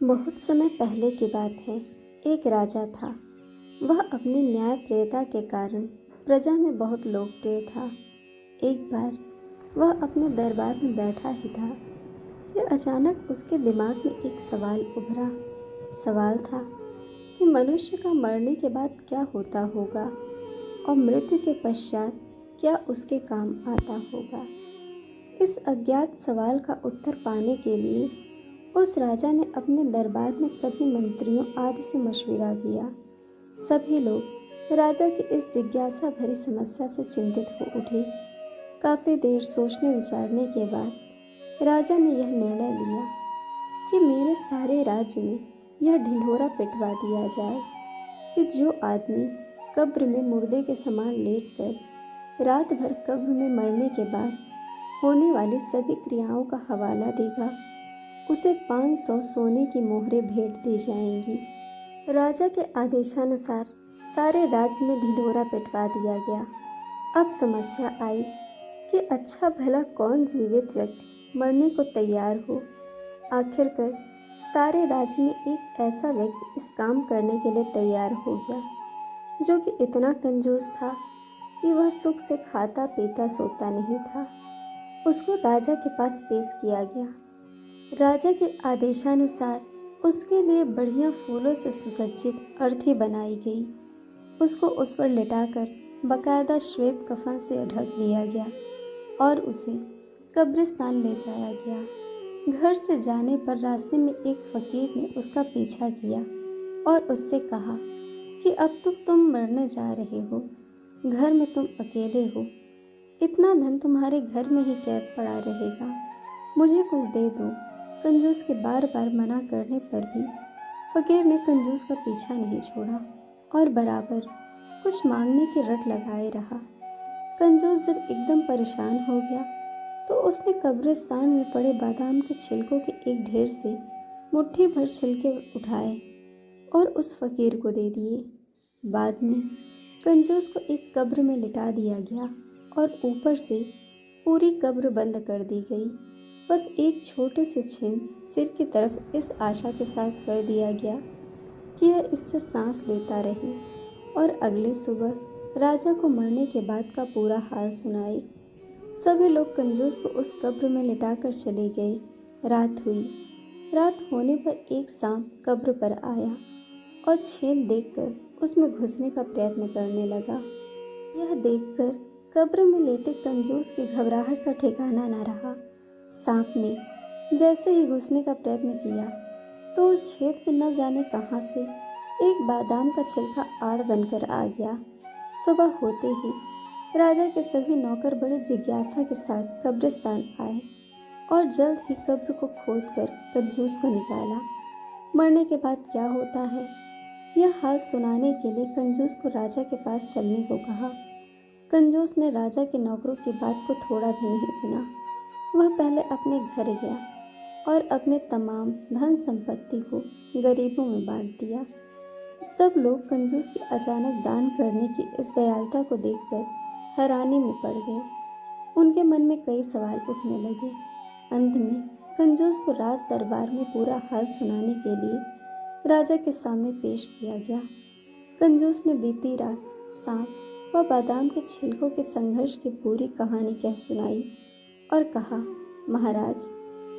बहुत समय पहले की बात है। एक राजा था। वह अपनी न्यायप्रियता के कारण प्रजा में बहुत लोकप्रिय था। एक बार वह अपने दरबार में बैठा ही था कि अचानक उसके दिमाग में एक सवाल उभरा। सवाल था कि मनुष्य का मरने के बाद क्या होता होगा और मृत्यु के पश्चात क्या उसके काम आता होगा। इस अज्ञात सवाल का उत्तर पाने के लिए उस राजा ने अपने दरबार में सभी मंत्रियों आदि से मशविरा किया। सभी लोग राजा की इस जिज्ञासा भरी समस्या से चिंतित हो उठे। काफ़ी देर सोचने विचारने के बाद राजा ने यह निर्णय लिया कि मेरे सारे राज्य में यह ढिंढोरा पिटवा दिया जाए कि जो आदमी कब्र में मुर्दे के समान लेटकर रात भर कब्र में मरने के बाद होने वाली सभी क्रियाओं का हवाला देगा, उसे 500 सोने की मोहरें भेंट दी जाएंगी। राजा के आदेशानुसार सारे राज्य में ढिंढोरा पिटवा दिया गया। अब समस्या आई कि अच्छा भला कौन जीवित व्यक्ति मरने को तैयार हो। आखिरकार सारे राज्य में एक ऐसा व्यक्ति इस काम करने के लिए तैयार हो गया जो कि इतना कंजूस था कि वह सुख से खाता पीता सोता नहीं था। उसको राजा के पास पेश किया गया। राजा के आदेशानुसार उसके लिए बढ़िया फूलों से सुसज्जित अर्थी बनाई गई। उसको उस पर लिटाकर बकायदा श्वेत कफन से ढक दिया गया और उसे कब्रिस्तान ले जाया गया। घर से जाने पर रास्ते में एक फकीर ने उसका पीछा किया और उससे कहा कि अब तुम मरने जा रहे हो, घर में तुम अकेले हो, इतना धन तुम्हारे घर में ही कैद पड़ा रहेगा, मुझे कुछ दे दो। कंजूस के बार बार मना करने पर भी फकीर ने कंजूस का पीछा नहीं छोड़ा और बराबर कुछ मांगने की रट लगाए रहा। कंजूस जब एकदम परेशान हो गया तो उसने कब्रिस्तान में पड़े बादाम के छिलकों के एक ढेर से मुट्ठी भर छिलके उठाए और उस फकीर को दे दिए। बाद में कंजूस को एक कब्र में लिटा दिया गया और ऊपर से पूरी कब्र बंद कर दी गई। बस एक छोटे से चिन्ह सिर की तरफ इस आशा के साथ कर दिया गया कि यह इससे सांस लेता रहे और अगले सुबह राजा को मरने के बाद का पूरा हाल सुनाए। सभी लोग कंजूस को उस कब्र में लिटाकर चले गए। रात हुई। रात होने पर एक सांप कब्र पर आया और छेद देखकर उसमें घुसने का प्रयत्न करने लगा। यह देखकर कब्र में लेटे कंजूस की घबराहट का ठिकाना न रहा। सांप ने जैसे ही घुसने का प्रयत्न किया तो उस छेद में न जाने कहां से एक बादाम का छिलका आड़ बनकर आ गया। सुबह होते ही राजा के सभी नौकर बड़े जिज्ञासा के साथ कब्रिस्तान आए और जल्द ही कब्र को खोदकर कंजूस को निकाला। मरने के बाद क्या होता है, यह हाल सुनाने के लिए कंजूस को राजा के पास चलने को कहा। कंजूस ने राजा के नौकरों की बात को थोड़ा भी नहीं सुना। वह पहले अपने घर गया और अपने तमाम धन संपत्ति को गरीबों में बांट दिया। सब लोग कंजूस की अचानक दान करने की इस दयालुता को देखकर हैरानी में पड़ गए। उनके मन में कई सवाल उठने लगे। अंत में कंजूस को राज दरबार में पूरा हाल सुनाने के लिए राजा के सामने पेश किया गया। कंजूस ने बीती रात सांप व बादाम के छिलकों के संघर्ष की पूरी कहानी कह सुनाई और कहा, महाराज,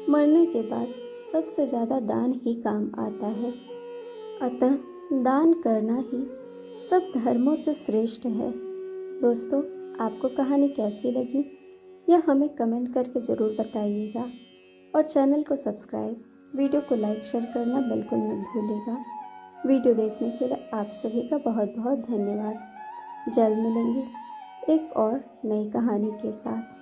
मरने के बाद सबसे ज़्यादा दान ही काम आता है, अतः दान करना ही सब धर्मों से श्रेष्ठ है। दोस्तों, आपको कहानी कैसी लगी यह हमें कमेंट करके ज़रूर बताइएगा और चैनल को सब्सक्राइब, वीडियो को लाइक शेयर करना बिल्कुल मत भूलिएगा। वीडियो देखने के लिए आप सभी का बहुत बहुत धन्यवाद। जल्द मिलेंगे एक और नई कहानी के साथ।